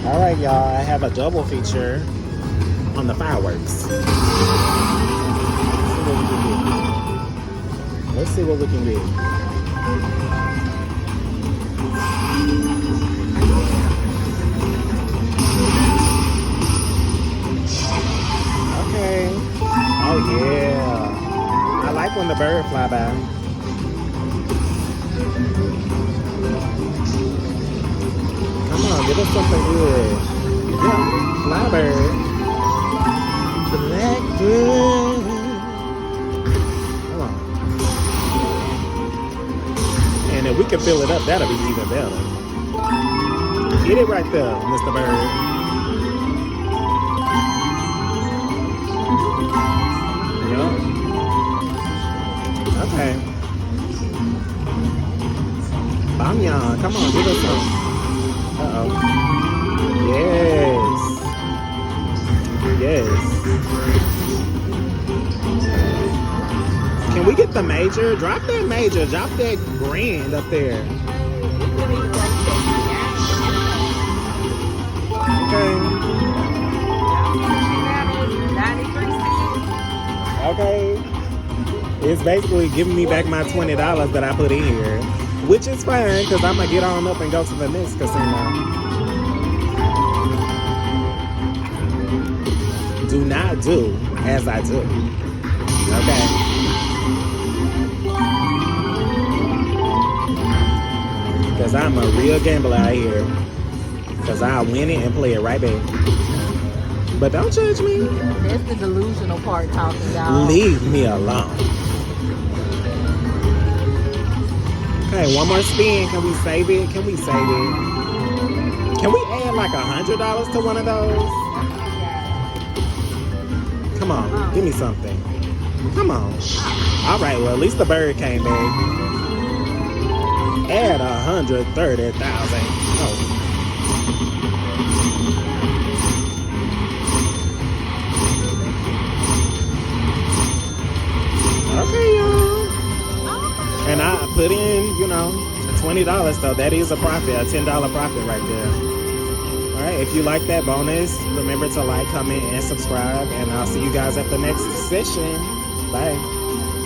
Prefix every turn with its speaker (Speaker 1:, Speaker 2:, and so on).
Speaker 1: All right, y'all. I have a double feature on the fireworks. Let's see what we can get. Okay. Oh yeah. I like when the bird fly by. Come on, give us something good. Yeah, fly bird. Blackbird. Come on. And if we can fill it up, that'll be even better. Get it right there, Mr. Bird. Yup. Okay. Bamyan, come on, give us some. Uh-oh. Yes. Yes. Can we get the major? Drop that major. Drop that grand up there. Okay. Okay. It's basically giving me back my $20 that I put in here, which is fine because I'm going to get on up and go to the next casino. Do not do as I do. Okay. Because I'm a real gambler out here. Because I win it and play it right back. But don't judge me.
Speaker 2: That's the delusional part talking, y'all.
Speaker 1: Leave me alone. Okay, one more spin. Can we save it? Can we save it? Can we add like $100 to one of those? Come on, give me something. Come on. All right, well, at least the bird came back. Add 130,000. Oh. Okay, y'all. And I put in, $20, so that is a profit, a $10 profit right there. All right, if you like that bonus, remember to like, comment, and subscribe, and I'll see you guys at the next session. Bye.